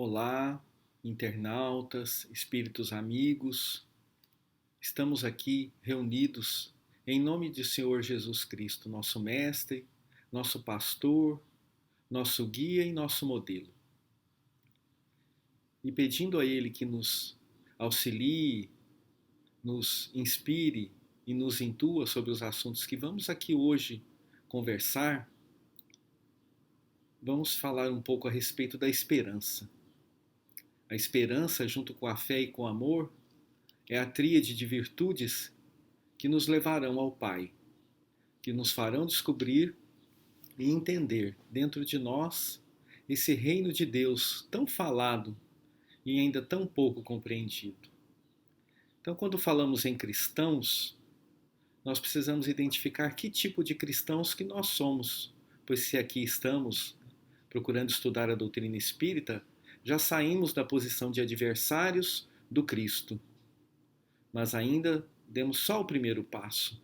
Olá, internautas, espíritos amigos. Estamos aqui reunidos em nome do Senhor Jesus Cristo, nosso mestre, nosso pastor, nosso guia e nosso modelo. E pedindo a Ele que nos auxilie, nos inspire e nos intua sobre os assuntos que vamos aqui hoje conversar, vamos falar um pouco a respeito da esperança. A esperança, junto com a fé e com o amor, é a tríade de virtudes que nos levarão ao Pai, que nos farão descobrir e entender dentro de nós esse reino de Deus tão falado e ainda tão pouco compreendido. Então, quando falamos em cristãos, nós precisamos identificar que tipo de cristãos que nós somos, pois se aqui estamos procurando estudar a doutrina espírita, já saímos da posição de adversários do Cristo, mas ainda demos só o primeiro passo.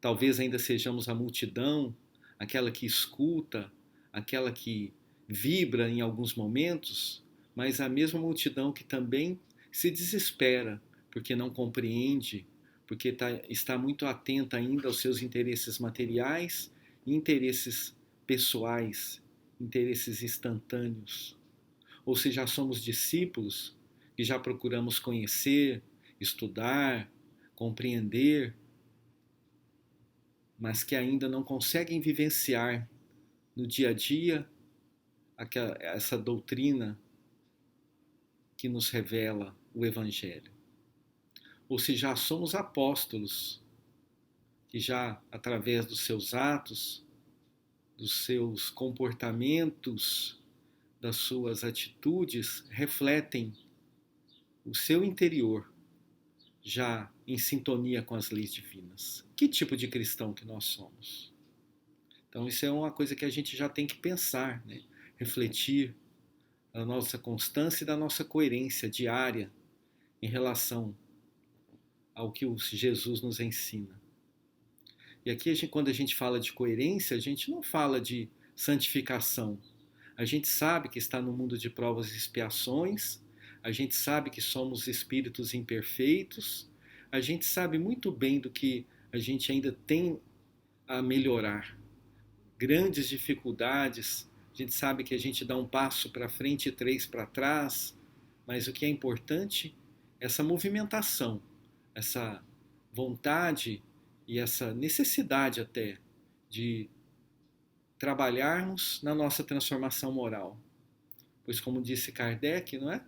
Talvez ainda sejamos a multidão, aquela que escuta, aquela que vibra em alguns momentos, mas a mesma multidão que também se desespera porque não compreende, porque está muito atenta ainda aos seus interesses materiais e interesses pessoais, interesses instantâneos. Ou se já somos discípulos que já procuramos conhecer, estudar, compreender, mas que ainda não conseguem vivenciar no dia a dia essa doutrina que nos revela o Evangelho. Ou se já somos apóstolos, que já através dos seus atos, dos seus comportamentos, das suas atitudes, refletem o seu interior, já em sintonia com as leis divinas. Que tipo de cristão que nós somos? Então isso é uma coisa que a gente já tem que pensar, né? Refletir da nossa constância e da nossa coerência diária em relação ao que Jesus nos ensina. E aqui, quando a gente fala de coerência, a gente não fala de santificação. A gente sabe que está no mundo de provas e expiações, a gente sabe que somos espíritos imperfeitos, a gente sabe muito bem do que a gente ainda tem a melhorar. Grandes dificuldades, a gente sabe que a gente dá um passo para frente e três para trás, mas o que é importante é essa movimentação, essa vontade e essa necessidade até de trabalharmos na nossa transformação moral. Pois como disse Kardec, não é?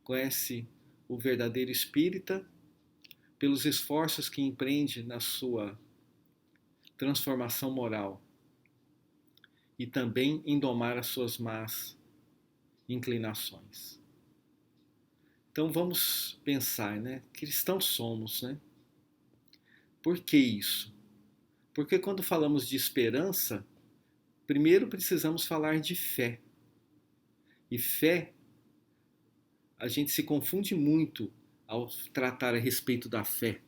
Conhece o verdadeiro espírita pelos esforços que empreende na sua transformação moral e também em domar as suas más inclinações. Então vamos pensar, né? Cristãos somos, né? Por que isso? Porque quando falamos de esperança, primeiro precisamos falar de fé. E fé, a gente se confunde muito ao tratar a respeito da fé.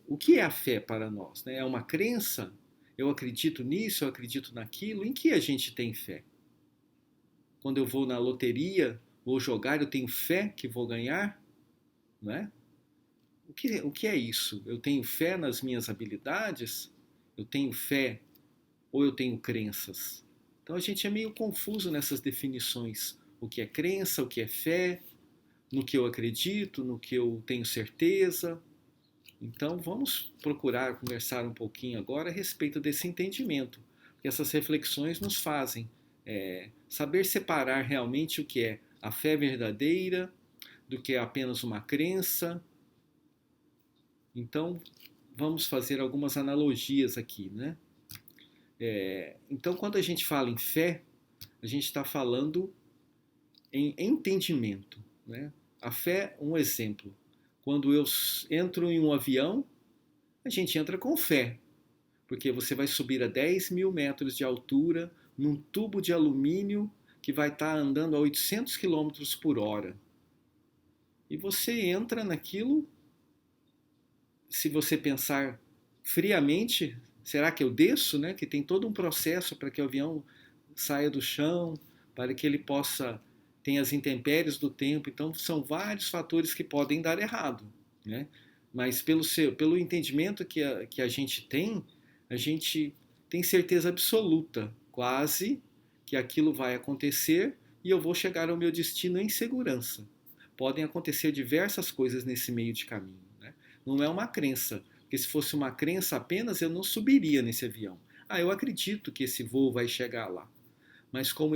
O que é a fé para nós? É uma crença? Eu acredito nisso, eu acredito naquilo? Em que a gente tem fé? Quando eu vou na loteria, vou jogar, eu tenho fé que vou ganhar? Não é? O que é isso? Eu tenho fé nas minhas habilidades? Eu tenho fé ou eu tenho crenças? Então a gente é meio confuso nessas definições. O que é crença, o que é fé, no que eu acredito, no que eu tenho certeza. Então vamos procurar conversar um pouquinho agora a respeito desse entendimento, porque essas reflexões nos fazem saber separar realmente o que é a fé verdadeira do que é apenas uma crença. Então vamos fazer algumas analogias aqui, né? Então quando a gente fala em fé, a gente está falando em entendimento, né? A fé, um exemplo. Quando eu entro em um avião, a gente entra com fé, porque você vai subir a 10 mil metros de altura num tubo de alumínio que vai estar andando a 800 quilômetros por hora. E você entra naquilo, se você pensar friamente, será que eu desço? Né? Que tem todo um processo para que o avião saia do chão, para que ele possa tem as intempéries do tempo, então são vários fatores que podem dar errado, né? Mas pelo entendimento que a gente tem certeza absoluta, quase, que aquilo vai acontecer e eu vou chegar ao meu destino em segurança. Podem acontecer diversas coisas nesse meio de caminho, né? Não é uma crença, porque se fosse uma crença apenas, eu não subiria nesse avião. Ah, eu acredito que esse voo vai chegar lá. Mas como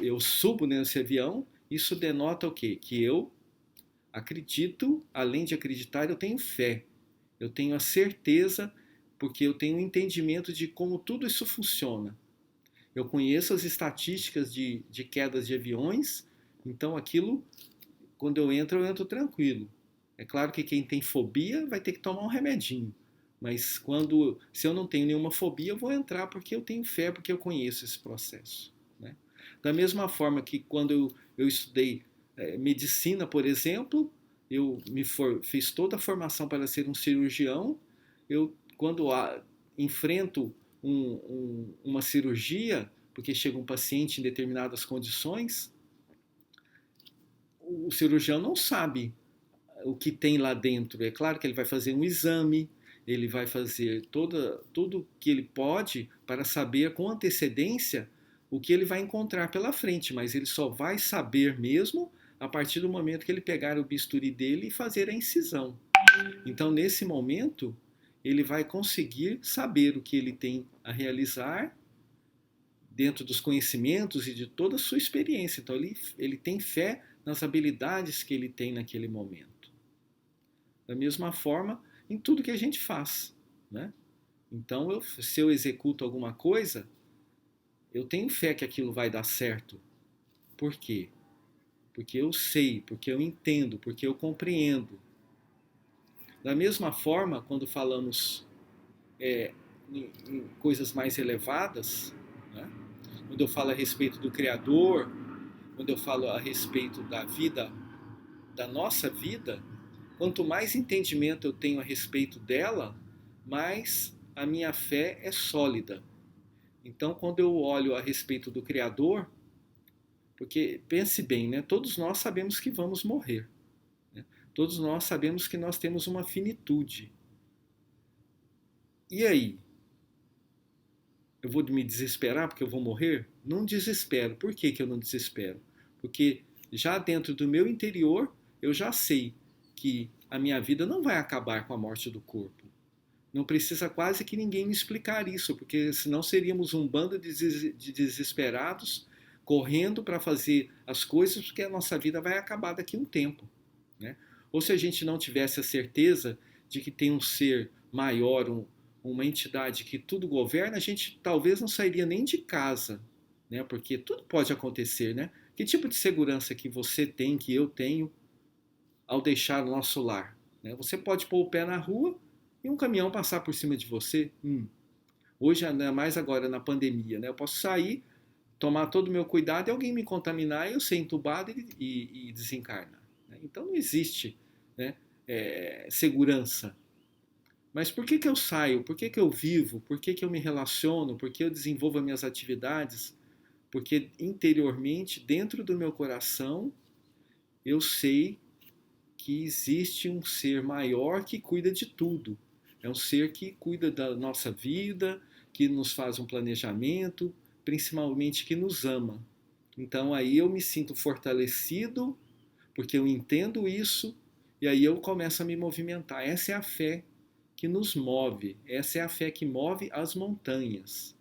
eu subo nesse avião, isso denota o quê? Que eu acredito, além de acreditar, eu tenho fé. Eu tenho a certeza, porque eu tenho um entendimento de como tudo isso funciona. Eu conheço as estatísticas de quedas de aviões, então aquilo, quando eu entro tranquilo. É claro que quem tem fobia vai ter que tomar um remedinho. Mas se eu não tenho nenhuma fobia, eu vou entrar porque eu tenho fé, porque eu conheço esse processo, né? Da mesma forma que quando eu estudei medicina, por exemplo, fiz toda a formação para ser um cirurgião. Quando enfrento uma cirurgia, porque chega um paciente em determinadas condições, o cirurgião não sabe o que tem lá dentro. É claro que ele vai fazer um exame, ele vai fazer tudo que ele pode para saber com antecedência o que ele vai encontrar pela frente, mas ele só vai saber mesmo a partir do momento que ele pegar o bisturi dele e fazer a incisão. Então, nesse momento, ele vai conseguir saber o que ele tem a realizar dentro dos conhecimentos e de toda a sua experiência. Então, ele tem fé nas habilidades que ele tem naquele momento. Da mesma forma, em tudo que a gente faz, né? Então, se eu executo alguma coisa, eu tenho fé que aquilo vai dar certo. Por quê? Porque eu sei, porque eu entendo, porque eu compreendo. Da mesma forma, quando falamos em coisas mais elevadas, né? Quando eu falo a respeito do Criador, quando eu falo a respeito da vida, da nossa vida, quanto mais entendimento eu tenho a respeito dela, mais a minha fé é sólida. Então, quando eu olho a respeito do Criador, porque pense bem, né? Todos nós sabemos que vamos morrer, né? Todos nós sabemos que nós temos uma finitude. E aí? Eu vou me desesperar porque eu vou morrer? Não desespero. Por que eu não desespero? Porque já dentro do meu interior, eu já sei que a minha vida não vai acabar com a morte do corpo. Não precisa quase que ninguém me explicar isso, porque senão seríamos um bando de desesperados correndo para fazer as coisas, porque a nossa vida vai acabar daqui a um tempo, né? Ou se a gente não tivesse a certeza de que tem um ser maior, uma entidade que tudo governa, a gente talvez não sairia nem de casa, né? Porque tudo pode acontecer, né? Que tipo de segurança que você tem, que eu tenho, ao deixar o nosso lar, né? Você pode pôr o pé na rua e um caminhão passar por cima de você. Hoje, ainda mais agora na pandemia, né? Eu posso sair, tomar todo o meu cuidado e alguém me contaminar e eu ser entubado e desencarnar, né? Então não existe, né, segurança. Mas por que eu saio? Por que eu vivo? Por que eu me relaciono? Por que eu desenvolvo as minhas atividades? Porque interiormente, dentro do meu coração, eu sei que existe um ser maior que cuida de tudo. É um ser que cuida da nossa vida, que nos faz um planejamento, principalmente que nos ama. Então aí eu me sinto fortalecido, porque eu entendo isso, e aí eu começo a me movimentar. Essa é a fé que nos move, essa é a fé que move as montanhas.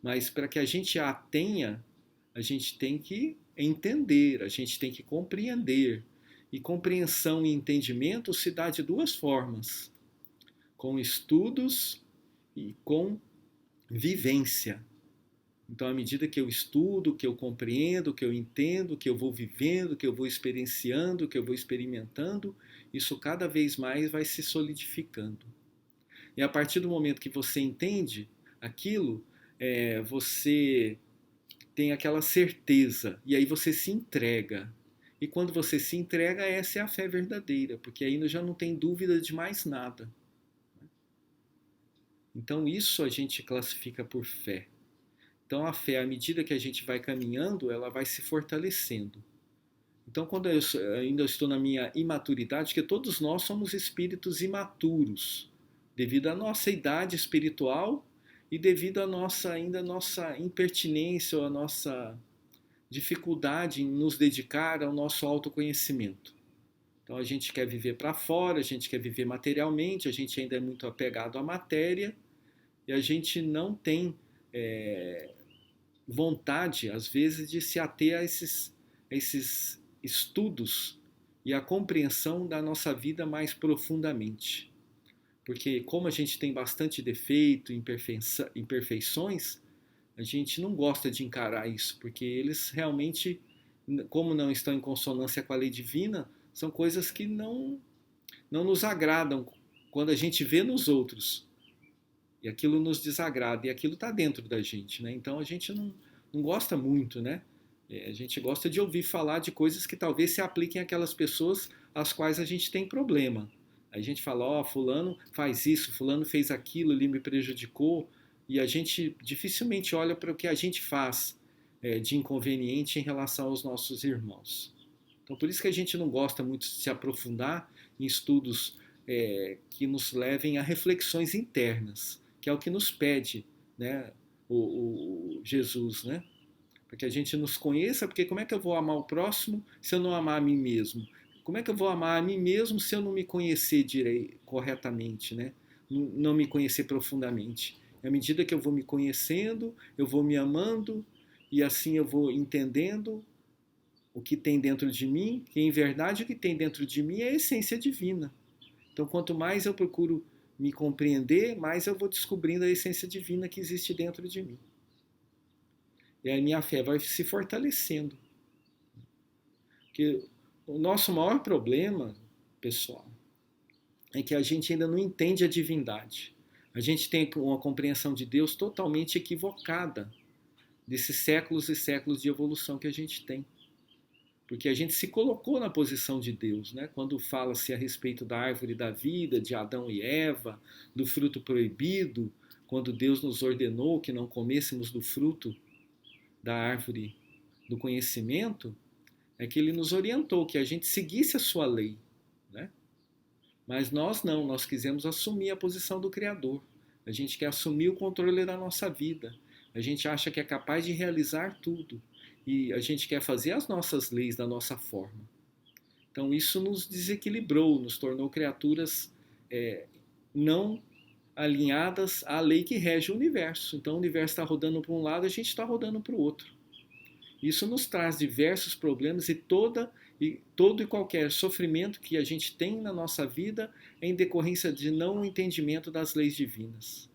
Mas para que a gente a tenha, a gente tem que entender, a gente tem que compreender. E compreensão e entendimento se dá de duas formas: com estudos e com vivência. Então, à medida que eu estudo, que eu compreendo, que eu entendo, que eu vou vivendo, que eu vou experienciando, que eu vou experimentando, isso cada vez mais vai se solidificando. E a partir do momento que você entende aquilo, você tem aquela certeza, e aí você se entrega. E quando você se entrega, essa é a fé verdadeira, porque aí já não tem dúvida de mais nada. Então isso a gente classifica por fé. Então a fé, à medida que a gente vai caminhando, ela vai se fortalecendo. Então quando eu ainda estou na minha imaturidade, que todos nós somos espíritos imaturos, devido à nossa idade espiritual e devido à nossa impertinência ou à nossa dificuldade em nos dedicar ao nosso autoconhecimento. Então a gente quer viver para fora, a gente quer viver materialmente, a gente ainda é muito apegado à matéria e a gente não tem vontade, às vezes, de se ater a esses estudos e a compreensão da nossa vida mais profundamente. Porque como a gente tem bastante defeito, imperfeições, a gente não gosta de encarar isso, porque eles realmente, como não estão em consonância com a lei divina, são coisas que não nos agradam quando a gente vê nos outros. E aquilo nos desagrada, e aquilo está dentro da gente, né? Então a gente não gosta muito, né? A gente gosta de ouvir falar de coisas que talvez se apliquem àquelas pessoas às quais a gente tem problema. A gente fala, ó, fulano faz isso, fulano fez aquilo, ele me prejudicou, e a gente dificilmente olha para o que a gente faz de inconveniente em relação aos nossos irmãos. Então por isso que a gente não gosta muito de se aprofundar em estudos que nos levem a reflexões internas, que é o que nos pede, né, o Jesus, né? Para que a gente nos conheça, porque como é que eu vou amar o próximo se eu não amar a mim mesmo? Como é que eu vou amar a mim mesmo se eu não me conhecer corretamente, né? Não me conhecer profundamente? À medida que eu vou me conhecendo, eu vou me amando e assim eu vou entendendo o que tem dentro de mim, que em verdade o que tem dentro de mim é a essência divina. Então, quanto mais eu procuro me compreender, mais eu vou descobrindo a essência divina que existe dentro de mim. E a minha fé vai se fortalecendo. Porque o nosso maior problema, pessoal, é que a gente ainda não entende a divindade. A gente tem uma compreensão de Deus totalmente equivocada desses séculos e séculos de evolução que a gente tem. Porque a gente se colocou na posição de Deus, né? Quando fala-se a respeito da árvore da vida, de Adão e Eva, do fruto proibido, quando Deus nos ordenou que não comêssemos do fruto da árvore do conhecimento, é que ele nos orientou que a gente seguisse a sua lei, né? Mas nós não, nós quisemos assumir a posição do Criador. A gente quer assumir o controle da nossa vida. A gente acha que é capaz de realizar tudo. E a gente quer fazer as nossas leis da nossa forma. Então isso nos desequilibrou, nos tornou criaturas não alinhadas à lei que rege o universo. Então o universo está rodando para um lado, a gente está rodando para o outro. Isso nos traz diversos problemas e todo e qualquer sofrimento que a gente tem na nossa vida é em decorrência de não entendimento das leis divinas.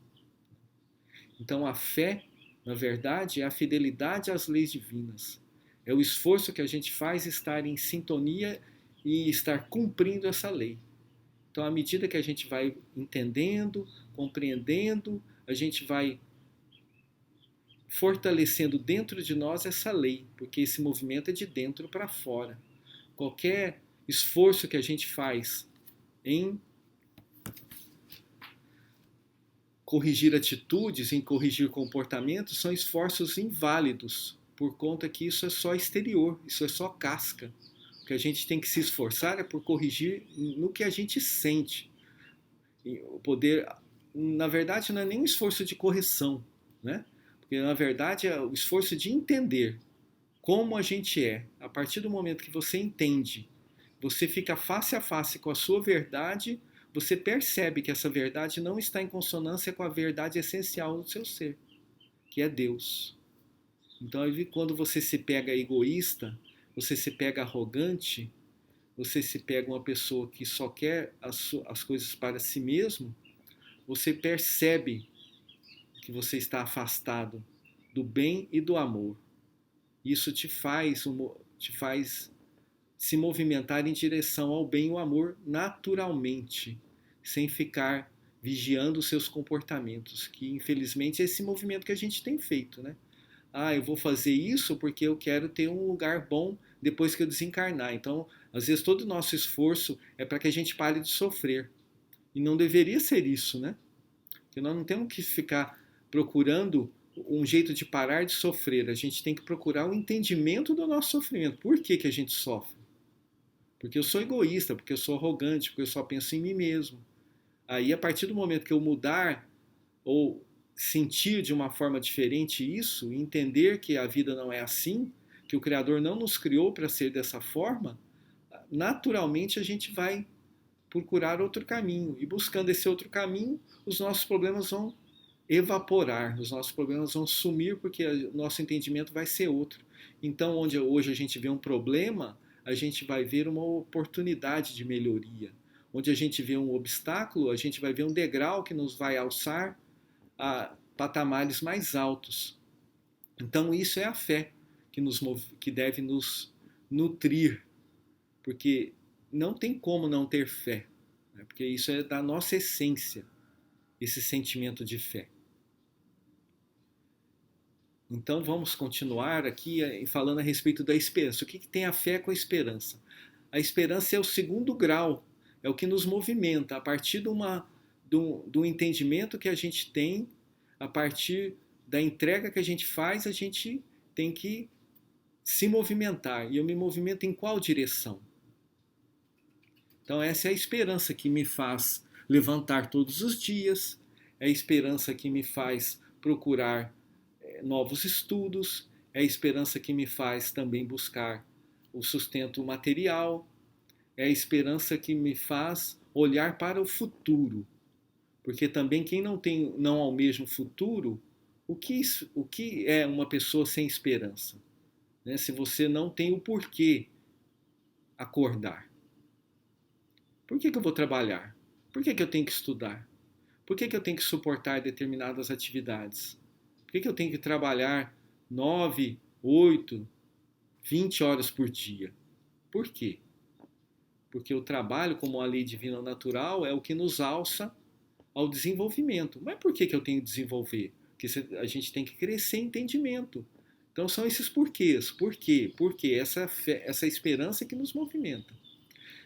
Então a fé, na verdade, é a fidelidade às leis divinas. É o esforço que a gente faz estar em sintonia e estar cumprindo essa lei. Então, à medida que a gente vai entendendo, compreendendo, a gente vai fortalecendo dentro de nós essa lei, porque esse movimento é de dentro para fora. Qualquer esforço que a gente faz em corrigir atitudes, em corrigir comportamentos, são esforços inválidos, por conta que isso é só exterior, isso é só casca. O que a gente tem que se esforçar é por corrigir no que a gente sente. E o poder, na verdade, não é nem um esforço de correção, né? Porque, na verdade, é o esforço de entender como a gente é. A partir do momento que você entende, você fica face a face com a sua verdade, você percebe que essa verdade não está em consonância com a verdade essencial do seu ser, que é Deus. Então, quando você se pega egoísta, você se pega arrogante, você se pega uma pessoa que só quer as coisas para si mesmo, você percebe que você está afastado do bem e do amor. Isso te faz se movimentar em direção ao bem e ao amor naturalmente, sem ficar vigiando os seus comportamentos, que infelizmente é esse movimento que a gente tem feito, né? Ah, eu vou fazer isso porque eu quero ter um lugar bom depois que eu desencarnar. Então, às vezes todo o nosso esforço é para que a gente pare de sofrer. E não deveria ser isso, né? Porque nós não temos que ficar procurando um jeito de parar de sofrer. A gente tem que procurar o entendimento do nosso sofrimento. Por que, que a gente sofre? Porque eu sou egoísta, porque eu sou arrogante, porque eu só penso em mim mesmo. Aí, a partir do momento que eu mudar ou sentir de uma forma diferente isso, e entender que a vida não é assim, que o Criador não nos criou para ser dessa forma, naturalmente a gente vai procurar outro caminho. E buscando esse outro caminho, os nossos problemas vão evaporar, os nossos problemas vão sumir porque o nosso entendimento vai ser outro. Então, onde hoje a gente vê um problema, a gente vai ver uma oportunidade de melhoria. Onde a gente vê um obstáculo, a gente vai ver um degrau que nos vai alçar a patamares mais altos. Então, isso é a fé que deve nos nutrir, porque não tem como não ter fé, né? Porque isso é da nossa essência, esse sentimento de fé. Então vamos continuar aqui falando a respeito da esperança. O que tem a fé com a esperança? A esperança é o segundo grau, é o que nos movimenta a partir do entendimento que a gente tem, a partir da entrega que a gente faz, a gente tem que se movimentar. E eu me movimento em qual direção? Então essa é a esperança que me faz levantar todos os dias, é a esperança que me faz procurar novos estudos, é a esperança que me faz também buscar o sustento material, é a esperança que me faz olhar para o futuro, porque também quem não almeja um futuro, o que é uma pessoa sem esperança? Né? Se você não tem o porquê acordar. Por que eu vou trabalhar? Por que eu tenho que estudar? Por que eu tenho que suportar determinadas atividades? Por que eu tenho que trabalhar 9, 8, 20 horas por dia? Por quê? Porque o trabalho, como a lei divina natural, é o que nos alça ao desenvolvimento. Mas por que eu tenho que desenvolver? Porque a gente tem que crescer em entendimento. Então são esses porquês. Por quê? Porque essa esperança que nos movimenta.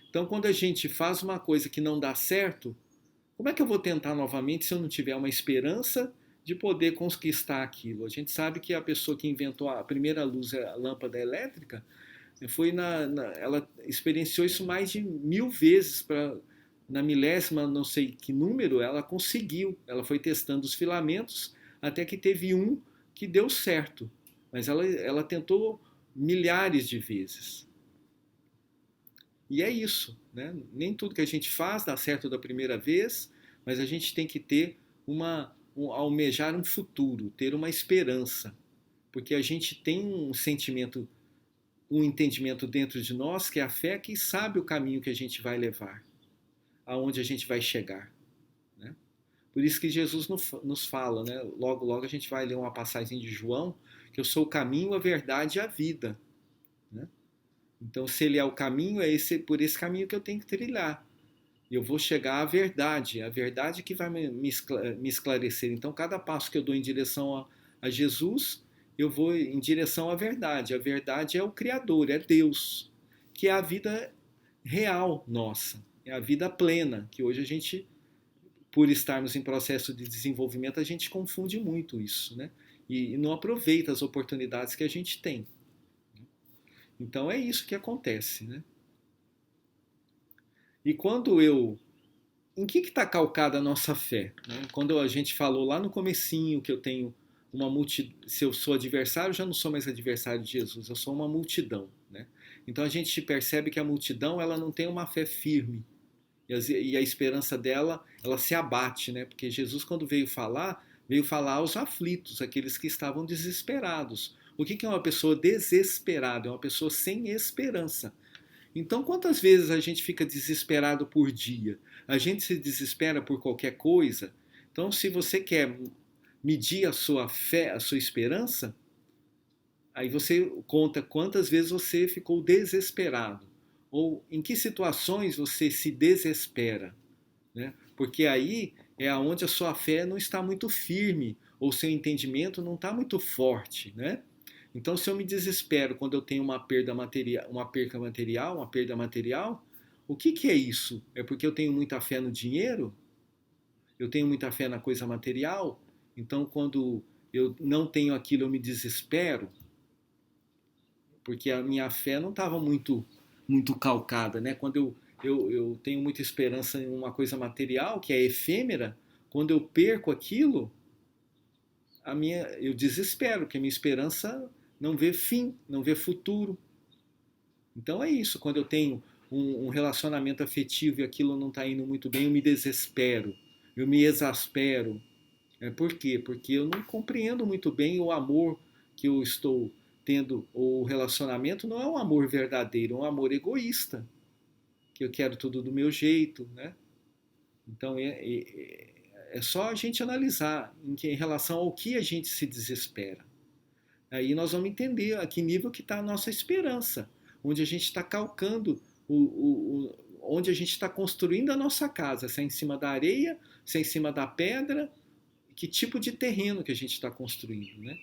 Então quando a gente faz uma coisa que não dá certo, como é que eu vou tentar novamente se eu não tiver uma esperança de poder conquistar aquilo? A gente sabe que a pessoa que inventou a primeira luz, a lâmpada elétrica, ela experienciou isso mais de 1000 vezes. Na milésima, não sei que número, ela conseguiu. Ela foi testando os filamentos até que teve um que deu certo. Mas ela tentou milhares de vezes. E é isso, né? Nem tudo que a gente faz dá certo da primeira vez, mas a gente tem que ter almejar um futuro, ter uma esperança, porque a gente tem um sentimento, um entendimento dentro de nós que é a fé que sabe o caminho que a gente vai levar, aonde a gente vai chegar, né? Por isso que Jesus nos fala, né? Logo, logo a gente vai ler uma passagem de João, que eu sou o caminho, a verdade e a vida, né? Então, se ele é o caminho, por esse caminho que eu tenho que trilhar. Eu vou chegar à verdade, a verdade que vai me esclarecer. Então, cada passo que eu dou em direção a Jesus, eu vou em direção à verdade. A verdade é o Criador, é Deus, que é a vida real nossa, é a vida plena, que hoje a gente, por estarmos em processo de desenvolvimento, a gente confunde muito isso, né? E não aproveita as oportunidades que a gente tem. Então é isso que acontece, né? E quando eu... Em que está calcada a nossa fé? Né? Quando a gente falou lá no comecinho que eu tenho uma multidão... Se eu sou adversário, eu já não sou mais adversário de Jesus, eu sou uma multidão, né? Então a gente percebe que a multidão ela não tem uma fé firme. E a esperança dela, ela se abate, né? Porque Jesus, quando veio falar aos aflitos, aqueles que estavam desesperados. O que é uma pessoa desesperada? É uma pessoa sem esperança. Então, quantas vezes a gente fica desesperado por dia? A gente se desespera por qualquer coisa. Então, se você quer medir a sua fé, a sua esperança, aí você conta quantas vezes você ficou desesperado. Ou em que situações você se desespera, né? Porque aí é onde a sua fé não está muito firme, ou seu entendimento não está muito forte, né? Então, se eu me desespero quando eu tenho uma perda material, uma perda material, o que é isso? É porque eu tenho muita fé no dinheiro? Eu tenho muita fé na coisa material? Então, quando eu não tenho aquilo, eu me desespero, porque a minha fé não estava muito calcada, né? Quando eu tenho muita esperança em uma coisa material que é efêmera, quando eu perco aquilo, eu desespero, porque a minha esperança não vê fim, não vê futuro. Então é isso, quando eu tenho um relacionamento afetivo e aquilo não está indo muito bem, eu me desespero, eu me exaspero. Por quê? Porque eu não compreendo muito bem o amor que eu estou tendo, o relacionamento não é um amor verdadeiro, é um amor egoísta, que eu quero tudo do meu jeito, né? Então é só a gente analisar em relação ao que a gente se desespera. Aí nós vamos entender a que nível que está a nossa esperança, onde a gente está calcando, onde a gente está construindo a nossa casa, se é em cima da areia, se é em cima da pedra, que tipo de terreno que a gente está construindo, né?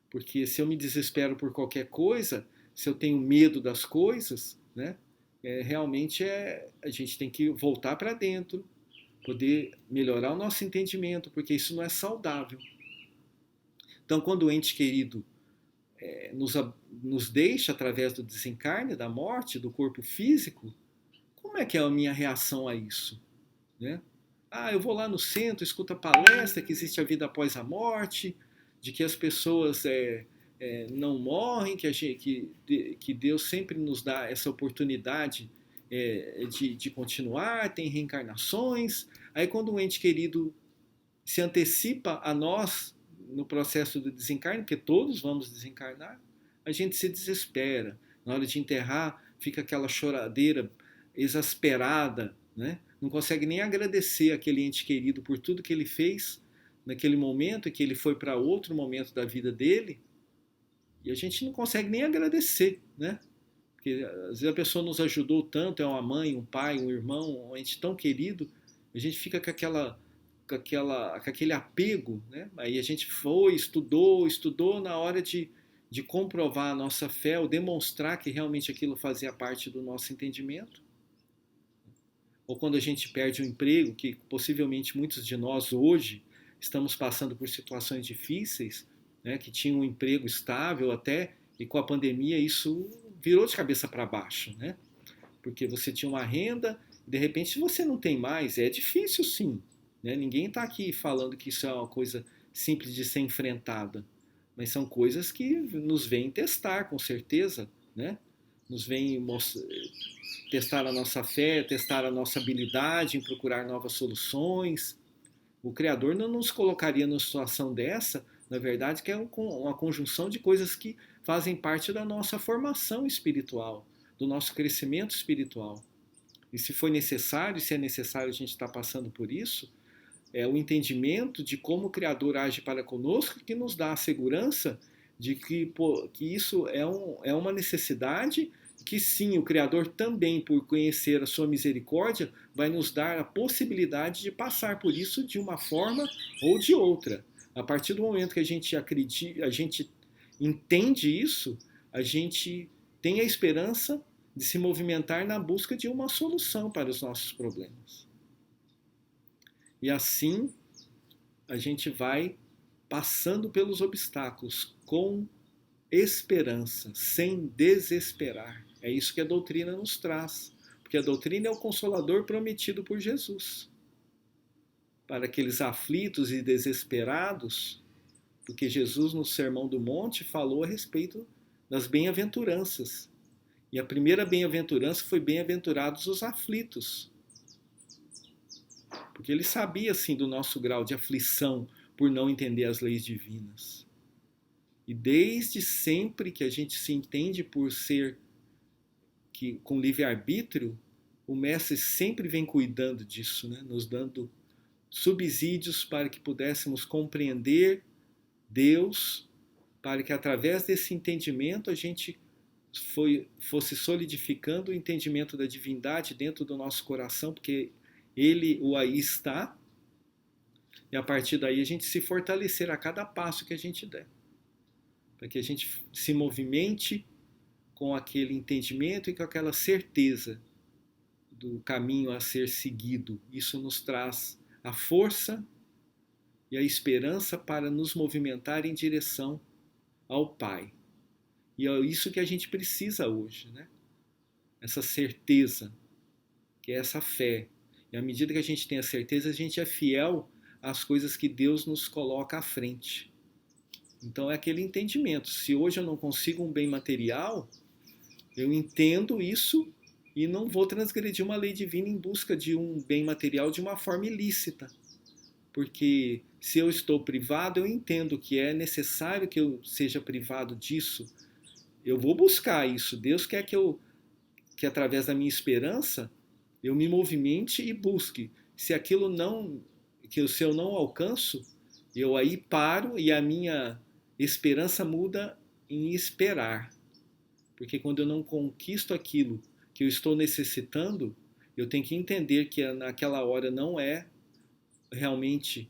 Porque se eu me desespero por qualquer coisa, se eu tenho medo das coisas, né? Realmente a gente tem que voltar para dentro, poder melhorar o nosso entendimento, porque isso não é saudável. Então, quando o ente querido nos, nos deixa através do desencarne, da morte, do corpo físico, como é que é a minha reação a isso? Né? Eu vou lá no centro, escuto a palestra que existe a vida após a morte, de que as pessoas não morrem, que Deus sempre nos dá essa oportunidade de continuar, tem reencarnações. Aí quando um ente querido se antecipa a nós no processo do desencarne, porque todos vamos desencarnar, a gente se desespera. Na hora de enterrar, fica aquela choradeira exasperada, né? Não consegue nem agradecer aquele ente querido por tudo que ele fez naquele momento e que ele foi para outro momento da vida dele, e a gente não consegue nem agradecer, né? Porque às vezes a pessoa nos ajudou tanto, é uma mãe, um pai, um irmão, um ente tão querido, a gente fica com aquele apego, né? Aí a gente foi, estudou na hora de comprovar a nossa fé, ou demonstrar que realmente aquilo fazia parte do nosso entendimento. Ou quando a gente perde um emprego, que possivelmente muitos de nós hoje estamos passando por situações difíceis, né? Que tinham um emprego estável até, e com a pandemia isso virou de cabeça para baixo, né? Porque você tinha uma renda, de repente você não tem mais, é difícil sim, né? Ninguém está aqui falando que isso é uma coisa simples de ser enfrentada, mas são coisas que nos vêm testar, com certeza, né? Nos vêm testar a nossa fé, testar a nossa habilidade em procurar novas soluções. O Criador não nos colocaria numa situação dessa, na verdade, que é uma conjunção de coisas que fazem parte da nossa formação espiritual, do nosso crescimento espiritual. E se for necessário, se é necessário a gente estar passando por isso, é o entendimento de como o Criador age para conosco que nos dá a segurança de que isso é uma necessidade, que sim, o Criador também, por conhecer a sua misericórdia, vai nos dar a possibilidade de passar por isso de uma forma ou de outra. A partir do momento que a gente acredita, a gente entende isso, a gente tem a esperança de se movimentar na busca de uma solução para os nossos problemas. E assim a gente vai passando pelos obstáculos com esperança, sem desesperar. É isso que a doutrina nos traz. Porque a doutrina é o consolador prometido por Jesus. Para aqueles aflitos e desesperados, porque Jesus no Sermão do Monte falou a respeito das bem-aventuranças. E a primeira bem-aventurança foi bem-aventurados os aflitos. Porque ele sabia, assim, do nosso grau de aflição por não entender as leis divinas. E desde sempre que a gente se entende por ser com livre-arbítrio, o Mestre sempre vem cuidando disso, né? Nos dando subsídios para que pudéssemos compreender Deus, para que através desse entendimento a gente fosse solidificando o entendimento da divindade dentro do nosso coração, porque Ele o aí está, e a partir daí a gente se fortalecer a cada passo que a gente der, para que a gente se movimente com aquele entendimento e com aquela certeza do caminho a ser seguido. Isso nos traz a força e a esperança para nos movimentar em direção ao Pai. E é isso que a gente precisa hoje, né? Essa certeza, que é essa fé. E à medida que a gente tem a certeza, a gente é fiel às coisas que Deus nos coloca à frente. Então é aquele entendimento. Se hoje eu não consigo um bem material, eu entendo isso e não vou transgredir uma lei divina em busca de um bem material de uma forma ilícita. Porque se eu estou privado, eu entendo que é necessário que eu seja privado disso. Eu vou buscar isso. Deus quer que através da minha esperança, eu me movimente e busque. Se aquilo não, se eu não alcanço, eu aí paro e a minha esperança muda em esperar. Porque quando eu não conquisto aquilo que eu estou necessitando, eu tenho que entender que naquela hora não é realmente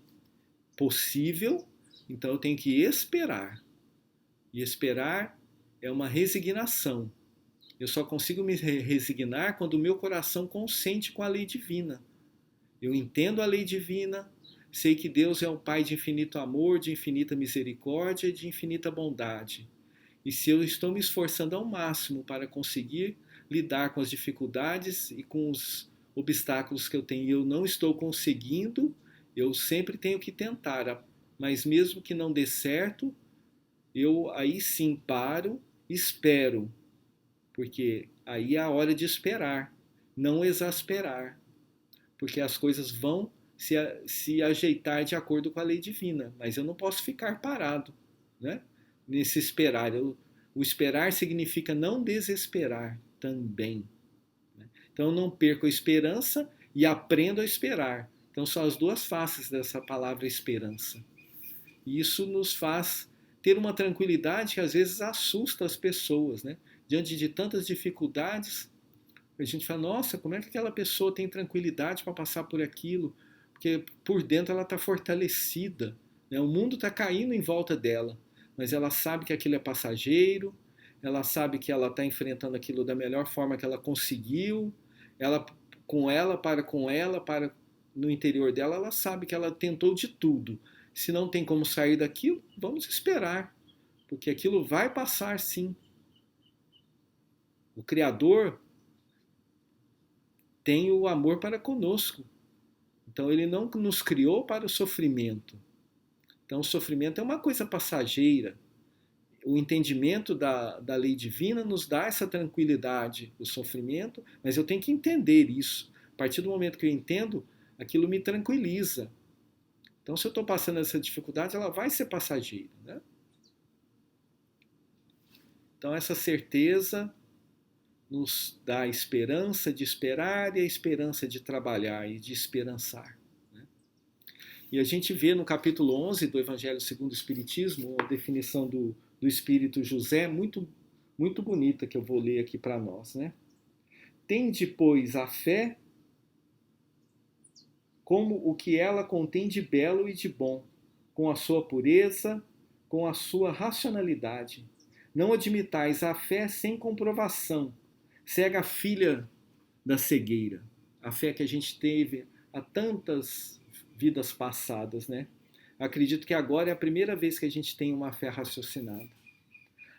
possível, então eu tenho que esperar. E esperar é uma resignação. Eu só consigo me resignar quando o meu coração consente com a lei divina. Eu entendo a lei divina, sei que Deus é um Pai de infinito amor, de infinita misericórdia e de infinita bondade. E se eu estou me esforçando ao máximo para conseguir lidar com as dificuldades e com os obstáculos que eu tenho e eu não estou conseguindo, eu sempre tenho que tentar. Mas mesmo que não dê certo, eu aí sim paro, espero, porque aí é a hora de esperar, não exasperar, porque as coisas vão se ajeitar de acordo com a lei divina, mas eu não posso ficar parado, né? Nesse esperar. O esperar significa não desesperar também, né? Então eu não perco a esperança e aprendo a esperar. Então são as duas faces dessa palavra esperança. E isso nos faz ter uma tranquilidade que às vezes assusta as pessoas, né? Diante de tantas dificuldades, a gente fala, nossa, como é que aquela pessoa tem tranquilidade para passar por aquilo? Porque por dentro ela está fortalecida, né? O mundo está caindo em volta dela, mas ela sabe que aquilo é passageiro, ela sabe que ela está enfrentando aquilo da melhor forma que ela conseguiu, ela para no interior dela, ela sabe que ela tentou de tudo. Se não tem como sair daquilo, vamos esperar, porque aquilo vai passar sim. O Criador tem o amor para conosco. Então ele não nos criou para o sofrimento. Então o sofrimento é uma coisa passageira. O entendimento da lei divina nos dá essa tranquilidade, o sofrimento, mas eu tenho que entender isso. A partir do momento que eu entendo, aquilo me tranquiliza. Então se eu estou passando essa dificuldade, ela vai ser passageira, né? Então essa certeza nos dá a esperança de esperar e a esperança de trabalhar e de esperançar, né? E a gente vê no capítulo 11 do Evangelho segundo o Espiritismo a definição do Espírito José muito bonita que eu vou ler aqui para nós, né? Tende, pois, a fé como o que ela contém de belo e de bom, com a sua pureza, com a sua racionalidade. Não admitais a fé sem comprovação, cega a filha da cegueira. A fé que a gente teve há tantas vidas passadas, né? Acredito que agora é a primeira vez que a gente tem uma fé raciocinada.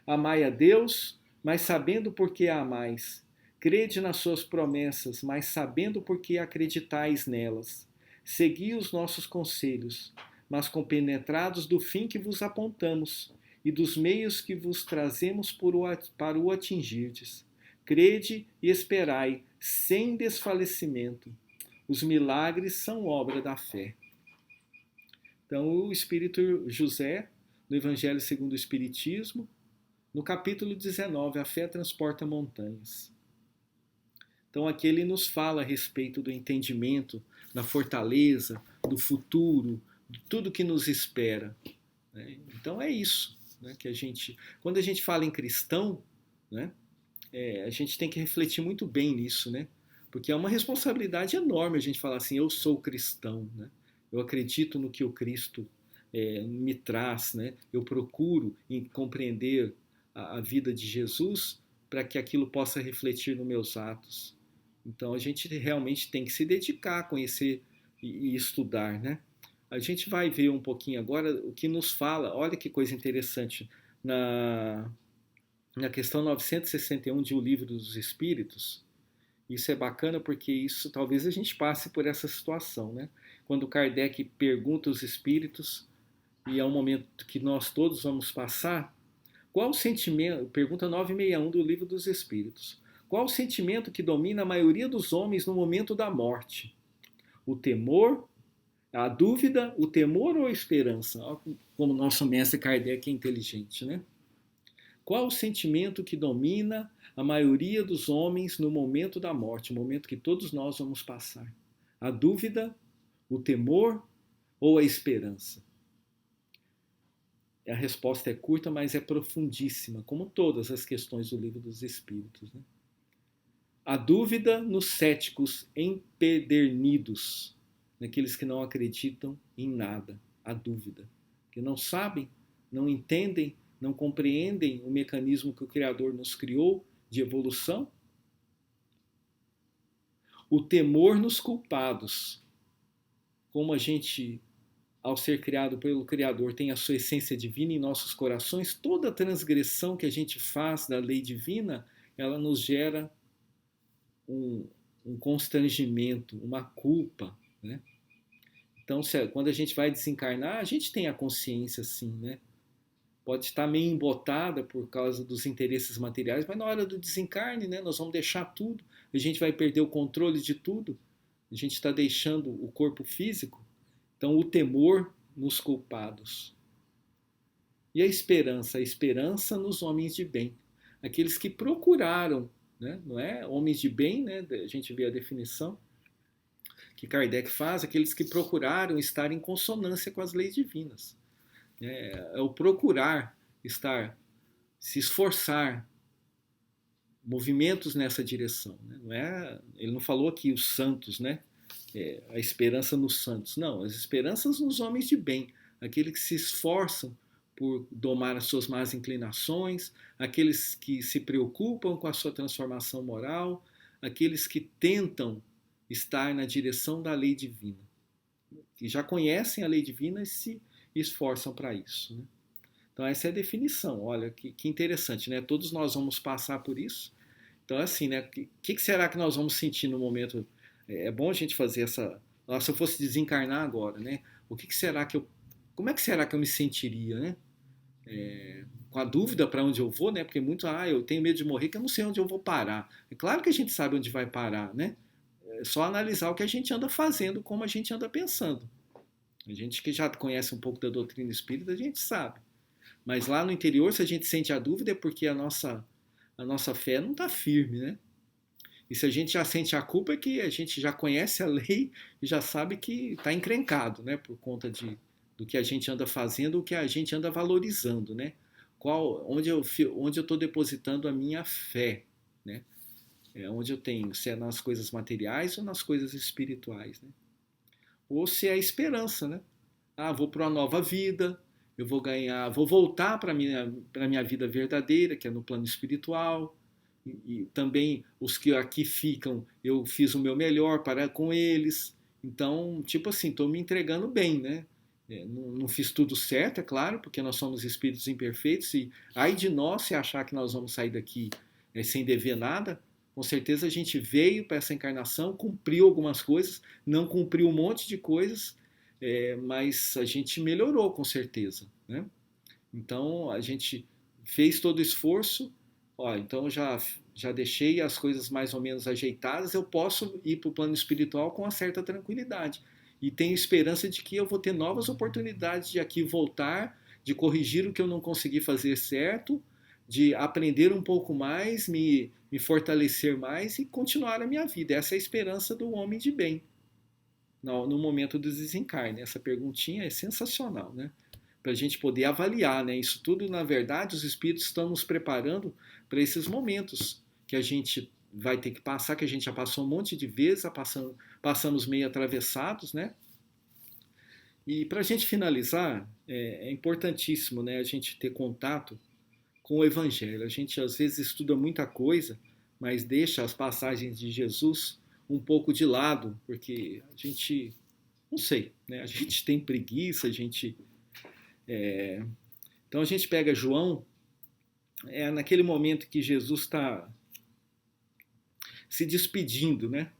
Amai a Deus, mas sabendo por que a amais. Crede nas suas promessas, mas sabendo por que acreditais nelas. Segui os nossos conselhos, mas compenetrados do fim que vos apontamos e dos meios que vos trazemos para o atingirdes. Crede e esperai, sem desfalecimento. Os milagres são obra da fé. Então, o Espírito José, no Evangelho segundo o Espiritismo, no capítulo 19, a fé transporta montanhas. Então, aqui ele nos fala a respeito do entendimento, da fortaleza, do futuro, de tudo que nos espera, né? Então, é isso, né, que quando a gente fala em cristão, né, a gente tem que refletir muito bem nisso, né? Porque é uma responsabilidade enorme a gente falar assim, eu sou cristão, né? Eu acredito no que o Cristo me traz, né? Eu procuro compreender a vida de Jesus para que aquilo possa refletir nos meus atos. Então a gente realmente tem que se dedicar a conhecer e estudar, né? A gente vai ver um pouquinho agora o que nos fala, olha que coisa interessante, na, na questão 961 de O Livro dos Espíritos. Isso é bacana porque isso talvez a gente passe por essa situação, né? Quando Kardec pergunta aos espíritos, e é um momento que nós todos vamos passar, qual o sentimento, pergunta 961 do Livro dos Espíritos, qual o sentimento que domina a maioria dos homens no momento da morte? O temor, a dúvida, o temor ou a esperança? Como nosso mestre Kardec é inteligente, né? Qual o sentimento que domina a maioria dos homens no momento da morte, o momento que todos nós vamos passar? A dúvida, o temor ou a esperança? A resposta é curta, mas é profundíssima, como todas as questões do Livro dos Espíritos, né? A dúvida nos céticos empedernidos, naqueles que não acreditam em nada. A dúvida, que não sabem, não entendem, não compreendem o mecanismo que o Criador nos criou de evolução. O temor nos culpados, como a gente, ao ser criado pelo Criador, tem a sua essência divina em nossos corações, toda transgressão que a gente faz da lei divina, ela nos gera um constrangimento, uma culpa, né? Então, quando a gente vai desencarnar, a gente tem a consciência, sim, né? Pode estar meio embotada por causa dos interesses materiais, mas na hora do desencarne, né, nós vamos deixar tudo, a gente vai perder o controle de tudo, a gente está deixando o corpo físico. Então, o temor nos culpados. E a esperança nos homens de bem, aqueles que procuraram, né, não é? Homens de bem, né, a gente vê a definição que Kardec faz, aqueles que procuraram estar em consonância com as leis divinas. É o procurar estar, se esforçar, movimentos nessa direção. Né? Não é, ele não falou aqui os santos, né? A esperança nos santos. Não, as esperanças nos homens de bem, aqueles que se esforçam por domar as suas más inclinações, aqueles que se preocupam com a sua transformação moral, aqueles que tentam estar na direção da lei divina, que já conhecem a lei divina e se esforçam para isso. Né? Então essa é a definição. Olha, que interessante, né? Todos nós vamos passar por isso. Então assim, né? O que será que nós vamos sentir no momento? É bom a gente fazer essa. Nossa, se eu fosse desencarnar agora, né? O que será que eu. Como é que será que eu me sentiria, né? Com a dúvida para onde eu vou, né? Porque muito, eu tenho medo de morrer, que eu não sei onde eu vou parar. É claro que a gente sabe onde vai parar, né? É só analisar o que a gente anda fazendo, como a gente anda pensando. A gente que já conhece um pouco da doutrina espírita, a gente sabe. Mas lá no interior, se a gente sente a dúvida, é porque a nossa fé não está firme, né? E se a gente já sente a culpa, é que a gente já conhece a lei e já sabe que está encrencado, né? Por conta do que a gente anda fazendo, o que a gente anda valorizando, né? Onde eu estou depositando a minha fé, né? Onde eu tenho, se é nas coisas materiais ou nas coisas espirituais, né? Ou se é a esperança, né? Vou para uma nova vida, eu vou ganhar, vou voltar para a minha vida verdadeira, que é no plano espiritual. E também os que aqui ficam, eu fiz o meu melhor para com eles. Então, tipo assim, estou me entregando bem, né? Não fiz tudo certo, é claro, porque nós somos espíritos imperfeitos e ai de nós se achar que nós vamos sair daqui sem dever nada. Com certeza a gente veio para essa encarnação, cumpriu algumas coisas, não cumpriu um monte de coisas, mas a gente melhorou com certeza, né? Então a gente fez todo o esforço. Então já deixei as coisas mais ou menos ajeitadas, eu posso ir para o plano espiritual com uma certa tranquilidade. E tenho esperança de que eu vou ter novas oportunidades de aqui voltar, de corrigir o que eu não consegui fazer certo, de aprender um pouco mais, me fortalecer mais e continuar a minha vida. Essa é a esperança do homem de bem no momento do desencarne. Essa perguntinha é sensacional, né? Para a gente poder avaliar, né? Isso tudo, na verdade, os espíritos estão nos preparando para esses momentos que a gente vai ter que passar, que a gente já passou um monte de vezes, passamos meio atravessados, né? E para a gente finalizar, é importantíssimo, né, a gente ter contato com o Evangelho. A gente às vezes estuda muita coisa, mas deixa as passagens de Jesus um pouco de lado, porque a gente Não sei, né? A gente tem preguiça, a gente... Então a gente pega João, naquele momento que Jesus está se despedindo, né?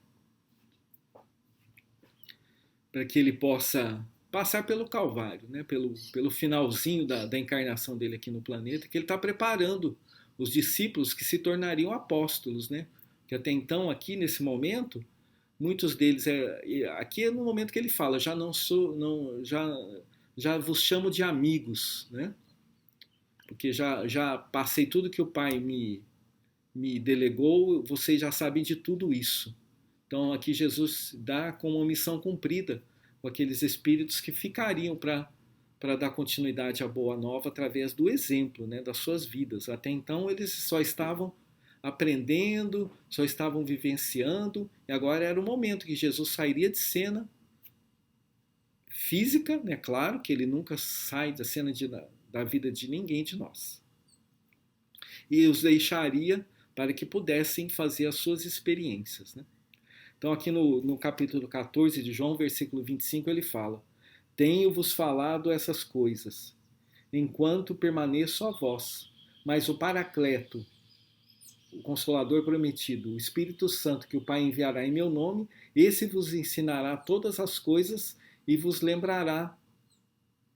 Para que ele possa passar pelo Calvário, né? Pelo finalzinho da encarnação dele aqui no planeta, que ele está preparando os discípulos que se tornariam apóstolos, né? Que até então, aqui nesse momento, muitos deles, aqui é no momento que ele fala, já não sou, não, já vos chamo de amigos, né? Porque já passei tudo que o Pai me delegou, vocês já sabem de tudo isso. Então aqui Jesus dá como uma missão cumprida com aqueles espíritos que ficariam para dar continuidade à Boa Nova através do exemplo, né, das suas vidas. Até então eles só estavam aprendendo, só estavam vivenciando, e agora era o momento que Jesus sairia de cena física, né, claro que ele nunca sai da cena da vida de ninguém de nós, e os deixaria para que pudessem fazer as suas experiências, né? Então, aqui no capítulo 14 de João, versículo 25, ele fala: Tenho-vos falado essas coisas, enquanto permaneço a vós, mas o Paracleto, o Consolador prometido, o Espírito Santo que o Pai enviará em meu nome, esse vos ensinará todas as coisas e vos lembrará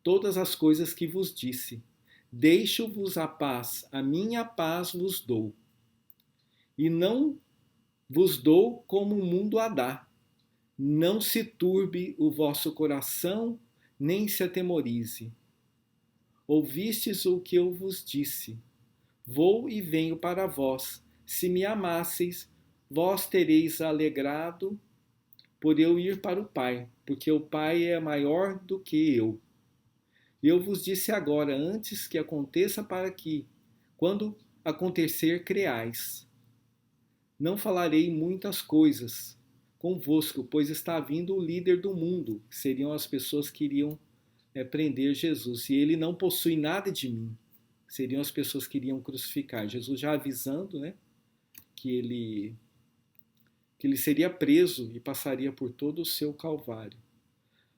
todas as coisas que vos disse. Deixo-vos a paz, a minha paz vos dou. E não vos dou como o mundo a dá. Não se turbe o vosso coração, nem se atemorize. Ouvistes o que eu vos disse. Vou e venho para vós. Se me amasseis, vós tereis alegrado por eu ir para o Pai, porque o Pai é maior do que eu. Eu vos disse agora, antes que aconteça, para que, quando acontecer, creais. Não falarei muitas coisas convosco, pois está vindo o líder do mundo, que seriam as pessoas que iriam prender Jesus. E ele não possui nada de mim, seriam as pessoas que iriam crucificar. Jesus já avisando, né, que ele seria preso e passaria por todo o seu calvário.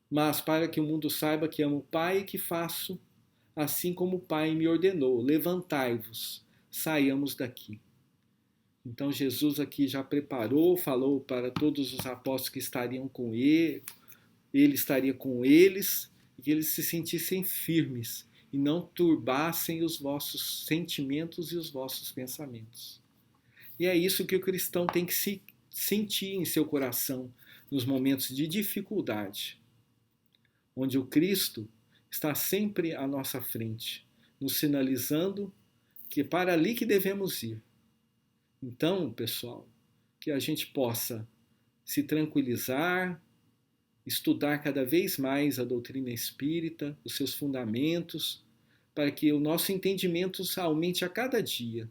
Mas para que o mundo saiba que amo o Pai e que faço assim como o Pai me ordenou, levantai-vos, saiamos daqui. Então Jesus aqui já preparou, falou para todos os apóstolos que estariam com ele estaria com eles, e que eles se sentissem firmes e não turbassem os vossos sentimentos e os vossos pensamentos. E é isso que o cristão tem que se sentir em seu coração nos momentos de dificuldade, onde o Cristo está sempre à nossa frente, nos sinalizando que é para ali que devemos ir. Então, pessoal, que a gente possa se tranquilizar, estudar cada vez mais a doutrina espírita, os seus fundamentos, para que o nosso entendimento aumente a cada dia,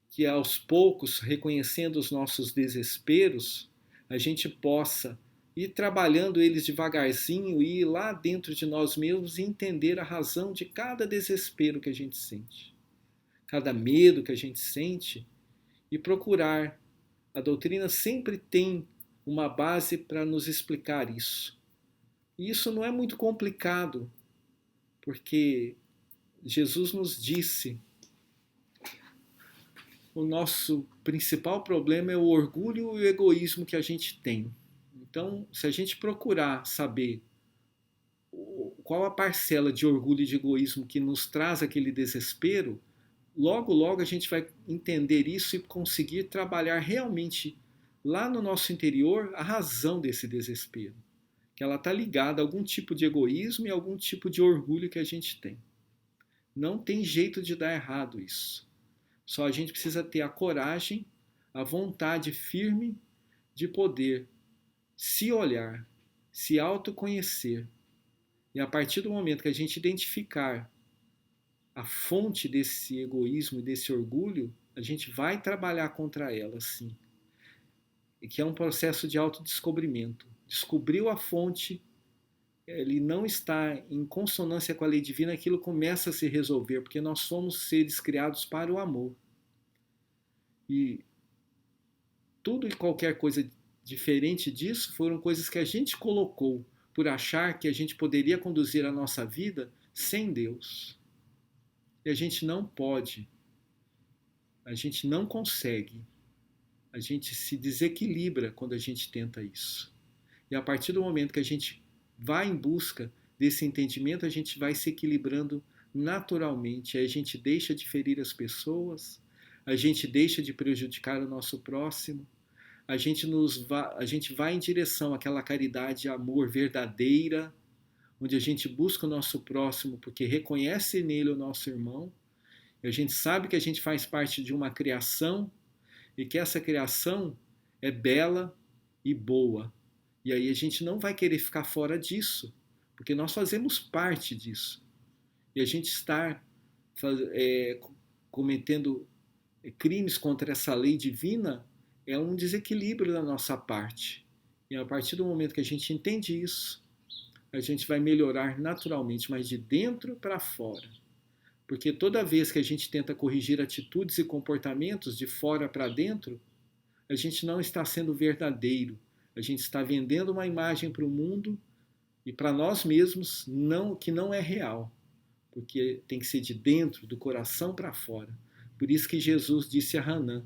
que aos poucos, reconhecendo os nossos desesperos, a gente possa ir trabalhando eles devagarzinho e ir lá dentro de nós mesmos e entender a razão de cada desespero que a gente sente, cada medo que a gente sente, e procurar. A doutrina sempre tem uma base para nos explicar isso. E isso não é muito complicado, porque Jesus nos disse: o nosso principal problema é o orgulho e o egoísmo que a gente tem. Então, se a gente procurar saber qual a parcela de orgulho e de egoísmo que nos traz aquele desespero, logo, logo a gente vai entender isso e conseguir trabalhar realmente lá no nosso interior a razão desse desespero. Que ela está ligada a algum tipo de egoísmo e a algum tipo de orgulho que a gente tem. Não tem jeito de dar errado isso. Só a gente precisa ter a coragem, a vontade firme de poder se olhar, se autoconhecer. E a partir do momento que a gente identificar a fonte desse egoísmo e desse orgulho, a gente vai trabalhar contra ela, sim. E que é um processo de autodescobrimento. Descobriu a fonte, ele não está em consonância com a lei divina, aquilo começa a se resolver, porque nós somos seres criados para o amor. E tudo e qualquer coisa diferente disso foram coisas que a gente colocou por achar que a gente poderia conduzir a nossa vida sem Deus. E a gente não pode, a gente não consegue, a gente se desequilibra quando a gente tenta isso. E a partir do momento que a gente vai em busca desse entendimento, a gente vai se equilibrando naturalmente. Aí a gente deixa de ferir as pessoas, a gente deixa de prejudicar o nosso próximo, a gente vai em direção àquela caridade e amor verdadeira, onde a gente busca o nosso próximo porque reconhece nele o nosso irmão, e a gente sabe que a gente faz parte de uma criação e que essa criação é bela e boa. E aí a gente não vai querer ficar fora disso, porque nós fazemos parte disso. E a gente estar cometendo crimes contra essa lei divina é um desequilíbrio da nossa parte. E a partir do momento que a gente entende isso, a gente vai melhorar naturalmente, mas de dentro para fora. Porque toda vez que a gente tenta corrigir atitudes e comportamentos de fora para dentro, a gente não está sendo verdadeiro. A gente está vendendo uma imagem para o mundo e para nós mesmos que não é real. Porque tem que ser de dentro, do coração para fora. Por isso que Jesus disse a Hanã,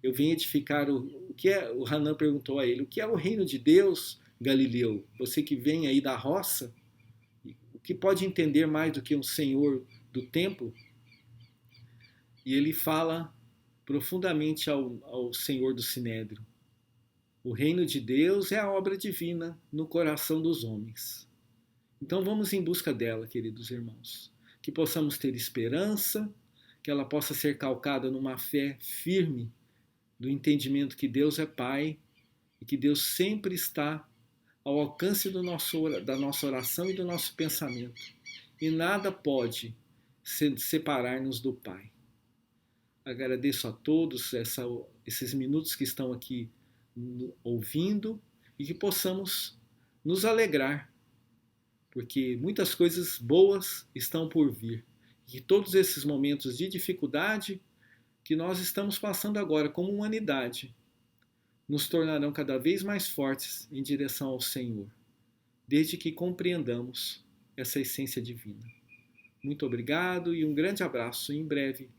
eu vim edificar o que é, o Hanã perguntou a ele, o que é o reino de Deus, Galileu? Você que vem aí da roça, o que pode entender mais do que um senhor do templo? E ele fala profundamente ao Senhor do Sinédrio. O reino de Deus é a obra divina no coração dos homens. Então vamos em busca dela, queridos irmãos. Que possamos ter esperança, que ela possa ser calcada numa fé firme do entendimento que Deus é Pai e que Deus sempre está ao alcance da nossa oração e do nosso pensamento. E nada pode separar-nos do Pai. Agradeço a todos esses minutos que estão aqui ouvindo e que possamos nos alegrar, porque muitas coisas boas estão por vir. E todos esses momentos de dificuldade que nós estamos passando agora como humanidade nos tornarão cada vez mais fortes em direção ao Senhor, desde que compreendamos essa essência divina. Muito obrigado e um grande abraço. Em breve